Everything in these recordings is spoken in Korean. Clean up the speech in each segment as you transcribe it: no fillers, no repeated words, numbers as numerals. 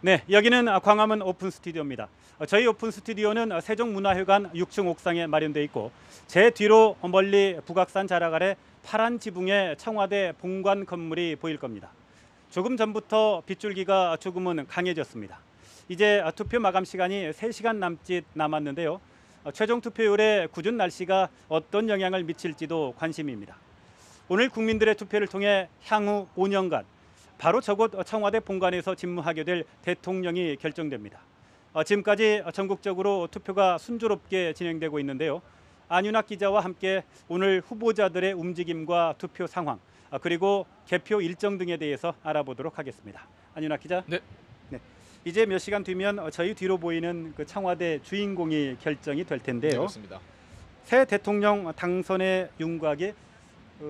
네, 여기는 광화문 오픈 스튜디오입니다. 저희 오픈 스튜디오는 세종문화회관 6층 옥상에 마련되어 있고 제 뒤로 멀리 북악산 자락 아래 파란 지붕의 청와대 본관 건물이 보일 겁니다. 조금 전부터 빗줄기가 조금은 강해졌습니다. 이제 투표 마감 시간이 3시간 남짓 남았는데요. 최종 투표율에 궂은 날씨가 어떤 영향을 미칠지도 관심입니다. 오늘 국민들의 투표를 통해 향후 5년간 바로 저곳 청와대 본관에서 집무하게 될 대통령이 결정됩니다. 지금까지 전국적으로 투표가 순조롭게 진행되고 있는데요. 안윤학 기자와 함께 오늘 후보자들의 움직임과 투표 상황 그리고 개표 일정 등에 대해서 알아보도록 하겠습니다. 안윤학 기자. 네. 이제 몇 시간 뒤면 저희 뒤로 보이는 그 청와대 주인공이 결정이 될 텐데요. 네, 그렇습니다. 새 대통령 당선의 윤곽이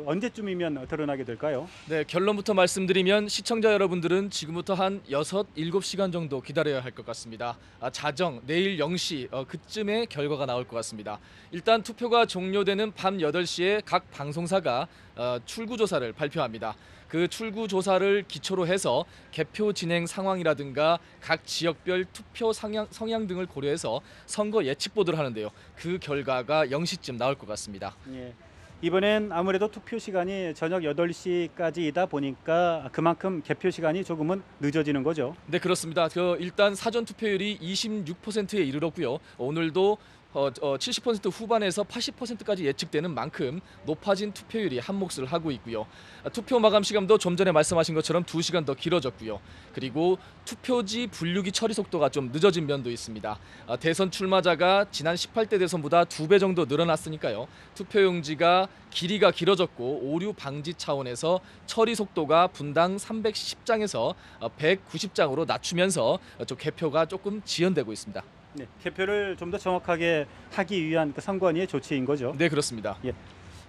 언제쯤이면 드러나게 될까요? 네, 결론부터 말씀드리면 시청자 여러분들은 지금부터 한 6, 7시간 정도 기다려야 할 것 같습니다. 자정 내일 0시 그쯤에 결과가 나올 것 같습니다. 일단 투표가 종료되는 밤 8시에 각 방송사가 출구조사를 발표합니다. 그 출구조사를 기초로 해서 개표 진행 상황이라든가 각 지역별 투표 성향 등을 고려해서 선거 예측 보도를 하는데요. 그 결과가 0시쯤 나올 것 같습니다. 예. 이번엔 아무래도 투표 시간이 저녁 8시까지이다 보니까 그만큼 개표 시간이 조금은 늦어지는 거죠. 네, 그렇습니다. 일단 사전 투표율이 26%에 이르렀고요. 오늘도 70% 후반에서 80%까지 예측되는 만큼 높아진 투표율이 한몫을 하고 있고요. 투표 마감 시간도 좀 전에 말씀하신 것처럼 2시간 더 길어졌고요. 그리고 투표지 분류기 처리 속도가 좀 늦어진 면도 있습니다. 대선 출마자가 지난 18대 대선보다 2배 정도 늘어났으니까요. 투표용지가 길이가 길어졌고 오류 방지 차원에서 처리 속도가 분당 310장에서 190장으로 낮추면서 개표가 조금 지연되고 있습니다. 네, 개표를 좀 더 정확하게 하기 위한 그 선관위의 조치인 거죠. 네, 그렇습니다. 예.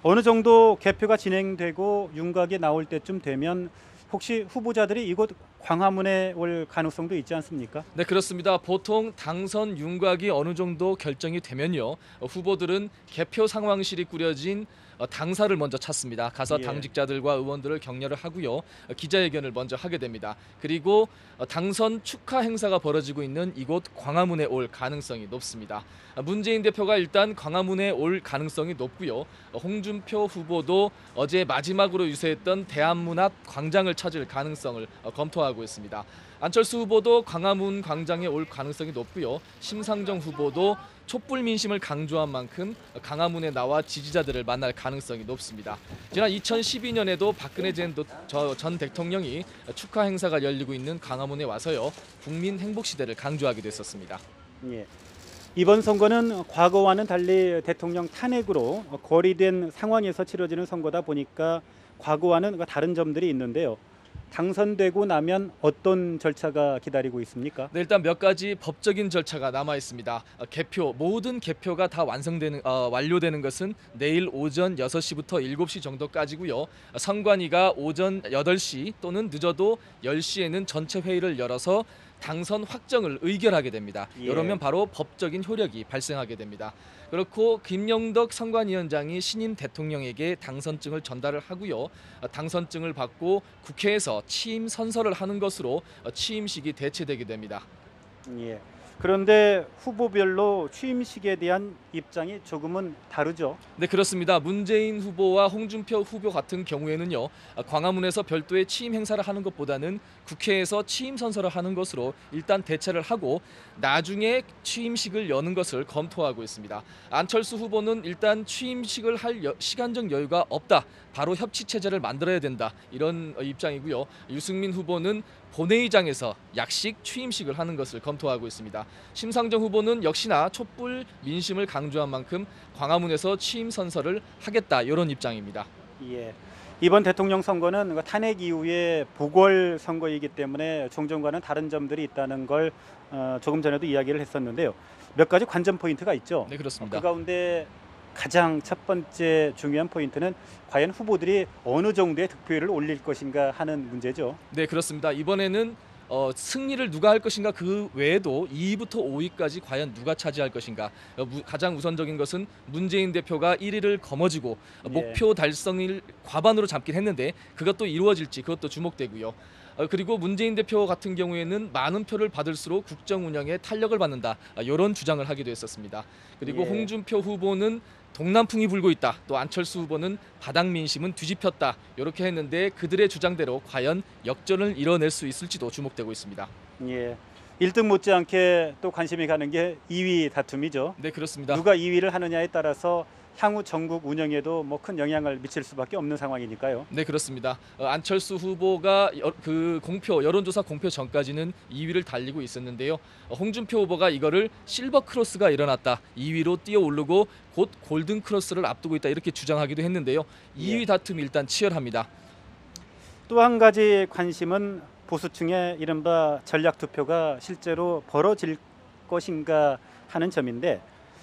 어느 정도 개표가 진행되고 윤곽이 나올 때쯤 되면 혹시 후보자들이 이곳 광화문에 올 가능성도 있지 않습니까? 네, 그렇습니다. 보통 당선 윤곽이 어느 정도 결정이 되면요, 후보들은 개표 상황실이 꾸려진 당사를 먼저 찾습니다. 가서 예. 당직자들과 의원들을 격려를 하고요, 기자회견을 먼저 하게 됩니다. 그리고 당선 축하 행사가 벌어지고 있는 이곳 광화문에 올 가능성이 높습니다. 문재인 대표가 일단 광화문에 올 가능성이 높고요. 홍준표 후보도 어제 마지막으로 유세했던 대한문 앞 광장을 찾을 가능성을 검토하고 있습니다. 안철수 후보도 광화문 광장에 올 가능성이 높고요. 심상정 후보도 촛불 민심을 강조한 만큼 광화문에 나와 지지자들을 만날 가능성이 높습니다. 지난 2012년에도 박근혜 전 대통령이 축하 행사가 열리고 있는 광화문에 와서요, 국민 행복 시대를 강조하기도 했었습니다. 예. 이번 선거는 과거와는 달리 대통령 탄핵으로 거리된 상황에서 치러지는 선거다 보니까 과거와는 다른 점들이 있는데요. 당선되고 나면 어떤 절차가 기다리고 있습니까? 네, 일단 몇 가지 법적인 절차가 남아 있습니다. 모든 개표가 다 완료되는 것은 내일 오전 6시부터 7시 정도까지고요. 선관위가 오전 8시 또는 늦어도 10시에는 전체 회의를 열어서 당선 확정을 의결하게 됩니다. 예. 이러면 바로 법적인 효력이 발생하게 됩니다. 그렇고 김영덕 선관위원장이 신임 대통령에게 당선증을 전달을 하고요. 당선증을 받고 국회에서 취임 선서를 하는 것으로 취임식이 대체되게 됩니다. 예. 그런데 후보별로 취임식에 대한 입장이 조금은 다르죠. 네, 그렇습니다. 문재인 후보와 홍준표 후보 같은 경우에는요, 광화문에서 별도의 취임 행사를 하는 것보다는 국회에서 취임 선서를 하는 것으로 일단 대체를 하고 나중에 취임식을 여는 것을 검토하고 있습니다. 안철수 후보는 일단 취임식을 할 시간적 여유가 없다, 바로 협치 체제를 만들어야 된다, 이런 입장이고요. 유승민 후보는 본회의장에서 약식 취임식을 하는 것을 검토하고 있습니다. 심상정 후보는 역시나 촛불 민심을 강조한 만큼 광화문에서 취임 선서를 하겠다, 이런 입장입니다. 예. 이번 대통령 선거는 탄핵 이후에 보궐 선거이기 때문에 종전과는 다른 점들이 있다는 걸 조금 전에도 이야기를 했었는데요. 몇 가지 관전 포인트가 있죠. 네, 그렇습니다. 그 가운데 가장 첫 번째 중요한 포인트는 과연 후보들이 어느 정도의 득표율을 올릴 것인가 하는 문제죠. 네, 그렇습니다. 이번에는 승리를 누가 할 것인가, 그 외에도 2위부터 5위까지 과연 누가 차지할 것인가, 가장 우선적인 것은 문재인 대표가 1위를 거머쥐고 예. 목표 달성을 과반으로 잡긴 했는데 그것도 이루어질지, 그것도 주목되고요. 그리고 문재인 대표 같은 경우에는 많은 표를 받을수록 국정 운영에 탄력을 받는다. 이런 주장을 하기도 했었습니다. 그리고 예. 홍준표 후보는 동남풍이 불고 있다. 또 안철수 후보는 바닥 민심은 뒤집혔다. 이렇게 했는데 그들의 주장대로 과연 역전을 이뤄낼 수 있을지도 주목되고 있습니다. 예. 1등 못지않게 또 관심이 가는 게 2위 다툼이죠. 네, 그렇습니다. 누가 2위를 하느냐에 따라서 향후 전국 운영에도 뭐 큰 영향을 미칠 수밖에 없는 상황이니까요. 네, 그렇습니다. 안철수 후보가 여론조사 공표 전까지는 2위를 달리고 있었는데요. 홍준표 후보가 이거를 실버 크로스가 일어났다. 2위로 뛰어오르고 곧 골든 크로스를 앞두고 있다. 이렇게 주장하기도 했는데요. 2위 예. 다툼이 일단 치열합니다. 또 한 가지 관심은 보수층의 이른바 전략 투표가 실제로 벌어질 것인가 하는 점인데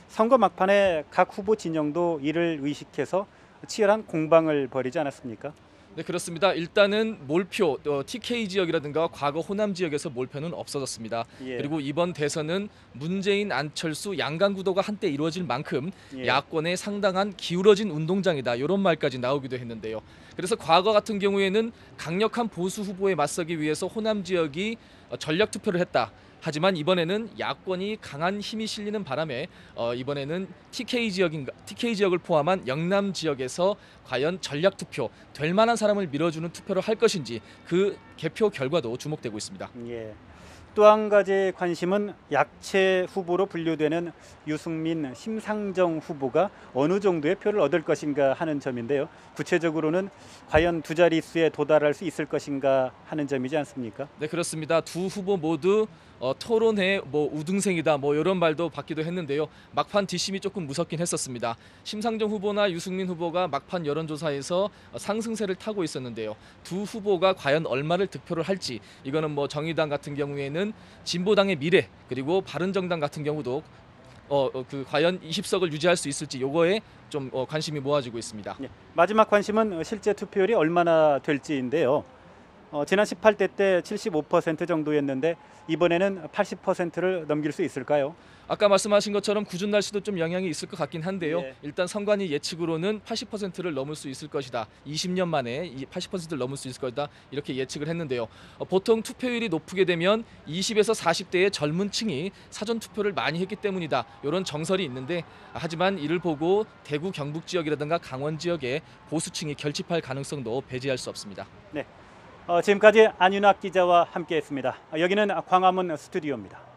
선거 막판에 각 후보 진영도 이를 의식해서 치열한 공방을 벌이지 않았습니까? 네, 그렇습니다. 일단은 몰표, TK 지역이라든가 과거 호남 지역에서 몰표는 없어졌습니다. 예. 그리고 이번 대선은 문재인, 안철수, 양강 구도가 한때 이루어질 만큼 예. 야권에 상당한 기울어진 운동장이다. 이런 말까지 나오기도 했는데요. 그래서 과거 같은 경우에는 강력한 보수 후보에 맞서기 위해서 호남 지역이 전략 투표를 했다. 하지만 이번에는 야권이 강한 힘이 실리는 바람에 이번에는 TK 지역을 포함한 영남 지역에서 과연 전략 투표 될 만한 사람을 밀어주는 투표를 할 것인지 그 개표 결과도 주목되고 있습니다. 예. 또 한 가지 관심은 약체 후보로 분류되는 유승민, 심상정 후보가 어느 정도의 표를 얻을 것인가 하는 점인데요. 구체적으로는 과연 두 자릿수에 도달할 수 있을 것인가 하는 점이지 않습니까? 네, 그렇습니다. 두 후보 모두 토론회 우등생이다 이런 말도 받기도 했는데요. 막판 뒷심이 조금 무섭긴 했었습니다. 심상정 후보나 유승민 후보가 막판 여론조사에서 상승세를 타고 있었는데요. 두 후보가 과연 얼마를 득표를 할지 이거는 정의당 같은 경우에는 진보당의 미래 그리고 바른정당 같은 경우도 과연 20석을 유지할 수 있을지 요거에 좀 관심이 모아지고 있습니다. 예. 마지막 관심은 실제 투표율이 얼마나 될지인데요. 지난 18대 때 75% 정도였는데 이번에는 80%를 넘길 수 있을까요? 아까 말씀하신 것처럼 궂은 날씨도 좀 영향이 있을 것 같긴 한데요. 예. 일단 선관위 예측으로는 80%를 넘을 수 있을 것이다. 20년 만에 이 80%를 넘을 수 있을 것이다. 이렇게 예측을 했는데요. 보통 투표율이 높게 되면 20에서 40대의 젊은 층이 사전 투표를 많이 했기 때문이다. 이런 정설이 있는데 하지만 이를 보고 대구 경북 지역이라든가 강원 지역의 보수층이 결집할 가능성도 배제할 수 없습니다. 네. 지금까지 안윤학 기자와 함께했습니다. 여기는 광화문 스튜디오입니다.